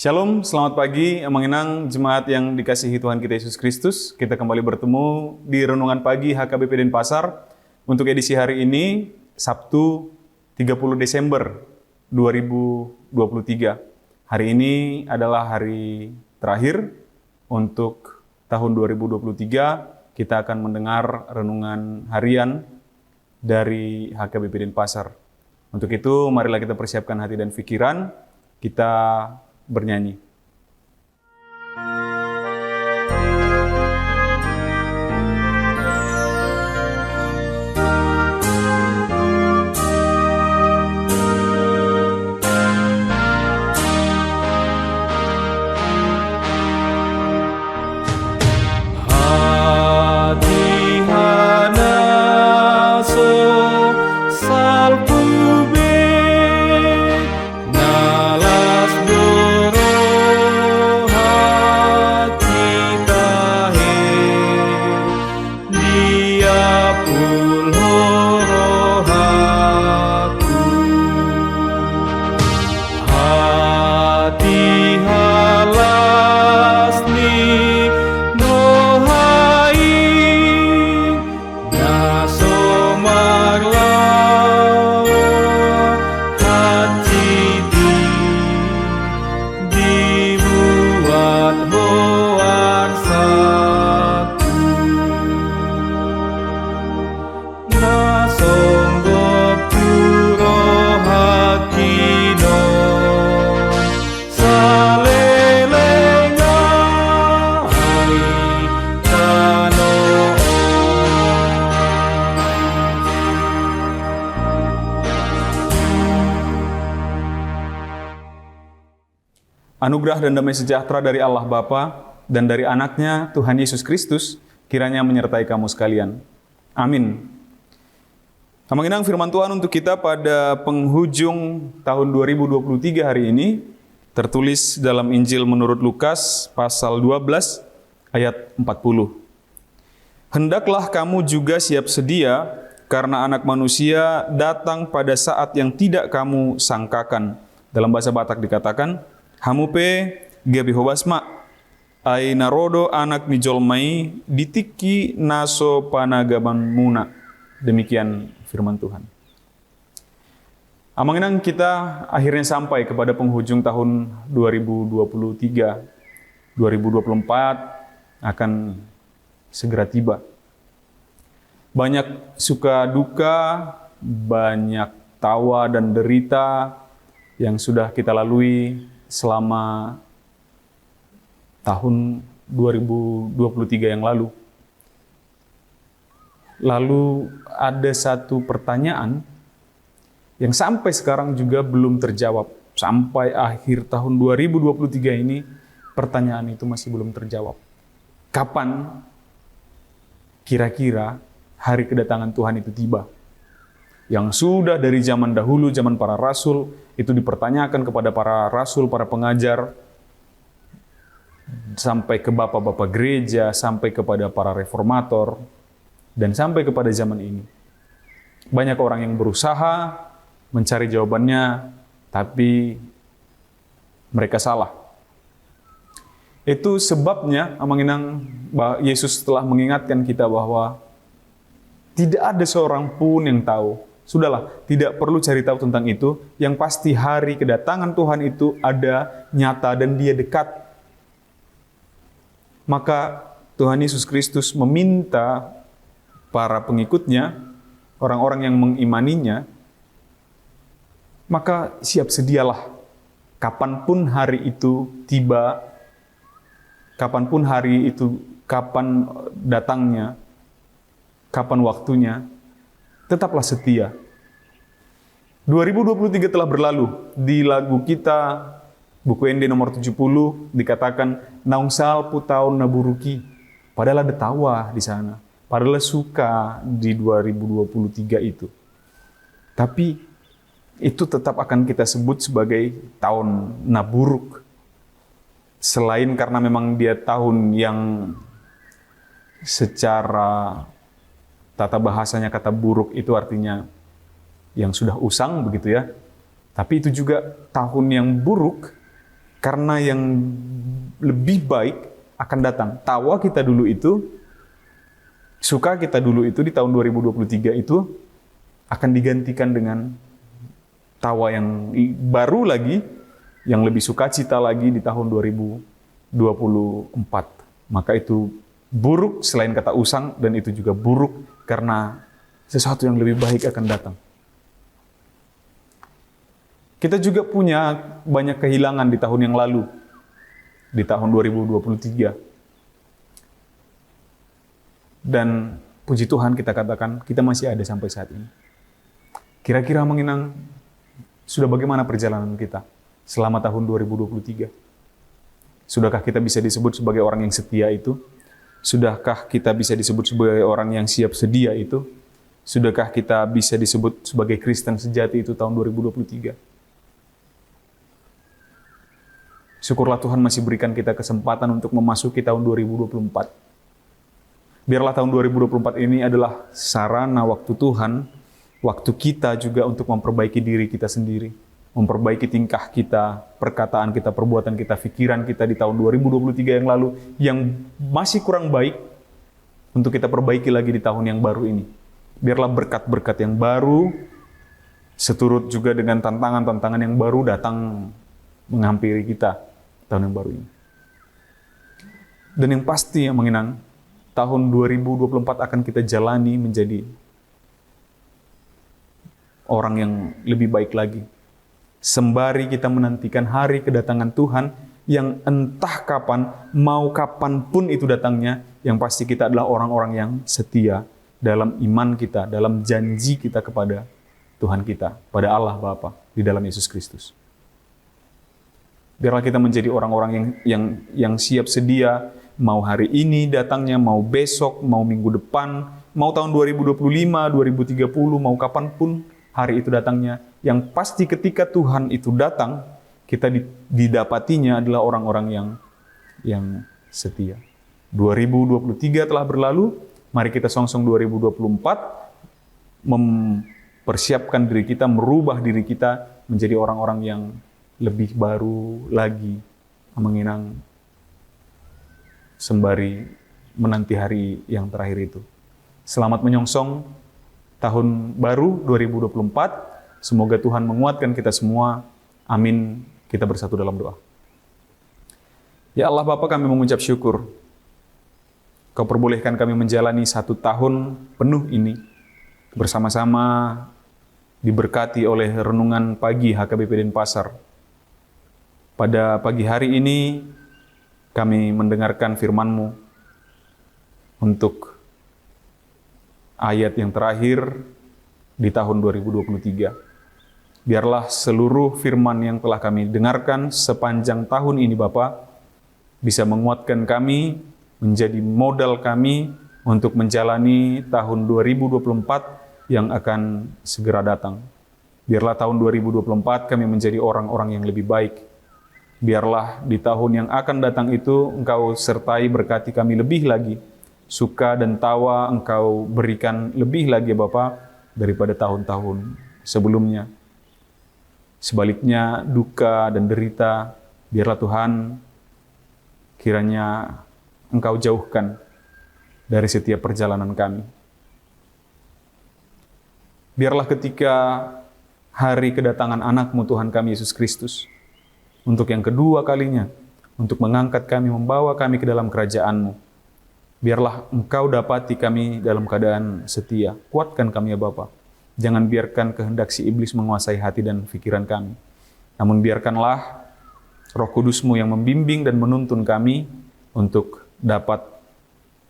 Shalom, selamat pagi, Mengenang Jemaat yang dikasihi Tuhan kita Yesus Kristus. Kita kembali bertemu di Renungan Pagi HKBP Denpasar untuk edisi hari ini, Sabtu 30 Desember 2023. Hari ini adalah hari terakhir untuk tahun 2023. Kita akan mendengar renungan harian dari HKBP Denpasar. Untuk itu, marilah kita persiapkan hati dan pikiran, kita bernyanyi. Anugerah dan damai sejahtera dari Allah Bapa dan dari anaknya Tuhan Yesus Kristus kiranya menyertai kamu sekalian. Amin. Mengenang firman Tuhan untuk kita pada penghujung tahun 2023 hari ini tertulis dalam Injil menurut Lukas pasal 12 ayat 40. Hendaklah kamu juga siap sedia karena Anak Manusia datang pada saat yang tidak kamu sangkakan. Dalam bahasa Batak dikatakan, hamupe gabi hobasma ai narodo anak nijolmai ditiki naso panagaban muna. Demikian firman Tuhan. Mengenang kita akhirnya sampai kepada penghujung tahun 2023. 2024 akan segera tiba. Banyak suka duka, banyak tawa dan derita yang sudah kita lalui selama tahun 2023 yang lalu. Lalu ada satu pertanyaan yang sampai sekarang juga belum terjawab. Sampai akhir tahun 2023 ini, pertanyaan itu masih belum terjawab. Kapan kira-kira hari kedatangan Tuhan itu tiba? Yang sudah dari zaman dahulu, zaman para rasul, itu dipertanyakan kepada para rasul, para pengajar, sampai ke bapak-bapak gereja, sampai kepada para reformator, dan sampai kepada zaman ini. Banyak orang yang berusaha mencari jawabannya, tapi mereka salah. Itu sebabnya, Mengenang Yesus telah mengingatkan kita bahwa tidak ada seorang pun yang tahu. Sudahlah, tidak perlu cari tahu tentang itu. Yang pasti hari kedatangan Tuhan itu ada, nyata, dan dia dekat. Maka Tuhan Yesus Kristus meminta para pengikutnya, orang-orang yang mengimaninya, maka siap sedialah. Kapanpun hari itu tiba, kapanpun hari itu, kapan datangnya, kapan waktunya, tetaplah setia. 2023 telah berlalu. Di lagu kita, buku ND nomor 70, dikatakan, naungsal putaun naburuki. Padahal ada tawa di sana. Padahal suka di 2023 itu. Tapi itu tetap akan kita sebut sebagai tahun naburuk. Selain karena memang dia tahun yang secara tata bahasanya kata buruk itu artinya yang sudah usang begitu ya. Tapi itu juga tahun yang buruk Karena yang lebih baik akan datang. Tawa kita dulu itu, suka kita dulu itu di tahun 2023 itu akan digantikan dengan tawa yang baru lagi, yang lebih sukacita lagi di tahun 2024. Maka itu buruk selain kata usang, dan itu juga buruk karena sesuatu yang lebih baik akan datang. Kita juga punya banyak kehilangan di tahun yang lalu, di tahun 2023. Dan puji Tuhan kita katakan, kita masih ada sampai saat ini. Kira-kira mengenang, sudah bagaimana perjalanan kita selama tahun 2023? Sudahkah kita bisa disebut sebagai orang yang setia itu? Sudahkah kita bisa disebut sebagai orang yang siap sedia itu? Sudahkah kita bisa disebut sebagai Kristen sejati itu tahun 2023? Syukurlah Tuhan masih berikan kita kesempatan untuk memasuki tahun 2024. Biarlah tahun 2024 ini adalah sarana waktu Tuhan, waktu kita juga untuk memperbaiki diri kita sendiri, memperbaiki tingkah kita, perkataan kita, perbuatan kita, pikiran kita di tahun 2023 yang lalu, yang masih kurang baik, untuk kita perbaiki lagi di tahun yang baru ini. Biarlah berkat-berkat yang baru, seturut juga dengan tantangan-tantangan yang baru datang menghampiri kita tahun yang baru ini. Dan yang pasti yang mengenang, tahun 2024 akan kita jalani menjadi orang yang lebih baik lagi. Sembari kita menantikan hari kedatangan Tuhan yang entah kapan, mau kapanpun itu datangnya, yang pasti kita adalah orang-orang yang setia dalam iman kita, dalam janji kita kepada Tuhan kita, pada Allah Bapa di dalam Yesus Kristus. Biarlah kita menjadi orang-orang yang siap sedia, mau hari ini datangnya, mau besok, mau minggu depan, mau tahun 2025, 2030, mau kapanpun hari itu datangnya. Yang pasti ketika Tuhan itu datang, kita didapatinya adalah orang-orang yang setia. 2023 telah berlalu, mari kita songsong 2024, mempersiapkan diri kita, merubah diri kita menjadi orang-orang yang lebih baru lagi, mengenang sembari menanti hari yang terakhir itu. Selamat menyongsong tahun baru 2024. Semoga Tuhan menguatkan kita semua. Amin. Kita bersatu dalam doa. Ya Allah Bapa, kami mengucap syukur. Kau perbolehkan kami menjalani 1 tahun penuh ini bersama-sama, diberkati oleh renungan pagi HKBP Denpasar. Pada pagi hari ini, kami mendengarkan firman-Mu untuk ayat yang terakhir di tahun 2023. Biarlah seluruh firman yang telah kami dengarkan sepanjang tahun ini, Bapa, bisa menguatkan kami, menjadi modal kami untuk menjalani tahun 2024 yang akan segera datang. Biarlah tahun 2024 kami menjadi orang-orang yang lebih baik. Biarlah di tahun yang akan datang itu Engkau sertai berkati kami lebih lagi. Suka dan tawa Engkau berikan lebih lagi Bapa daripada tahun-tahun sebelumnya. Sebaliknya duka dan derita, biarlah Tuhan kiranya Engkau jauhkan dari setiap perjalanan kami. Biarlah ketika hari kedatangan anak-Mu Tuhan kami Yesus Kristus, untuk yang kedua kalinya, untuk mengangkat kami, membawa kami ke dalam kerajaan-Mu. Biarlah Engkau dapati kami dalam keadaan setia. Kuatkan kami ya Bapa. Jangan biarkan kehendak si iblis menguasai hati dan pikiran kami. Namun biarkanlah Roh Kudus-Mu yang membimbing dan menuntun kami untuk dapat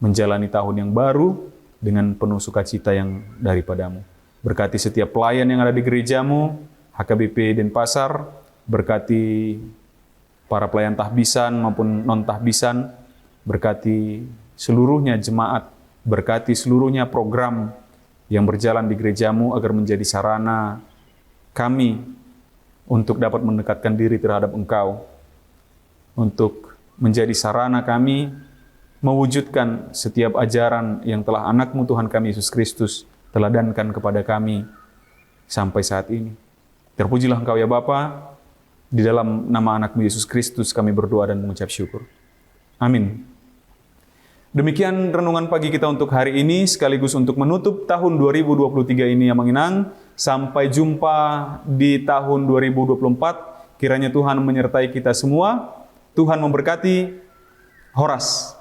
menjalani tahun yang baru dengan penuh sukacita yang daripada-Mu. Berkati setiap pelayan yang ada di gereja-Mu, HKBP Denpasar, berkati para pelayan tahbisan maupun non-tahbisan, berkati seluruhnya jemaat, berkati seluruhnya program yang berjalan di gereja-Mu agar menjadi sarana kami untuk dapat mendekatkan diri terhadap Engkau, untuk menjadi sarana kami mewujudkan setiap ajaran yang telah anak-Mu Tuhan kami Yesus Kristus teladankan kepada kami sampai saat ini. Terpujilah Engkau ya Bapa. Di dalam nama anak-Mu Yesus Kristus kami berdoa dan mengucap syukur. Amin. Demikian renungan pagi kita untuk hari ini, sekaligus untuk menutup tahun 2023 ini yang menginang. Sampai jumpa di tahun 2024. Kiranya Tuhan menyertai kita semua. Tuhan memberkati. Horas.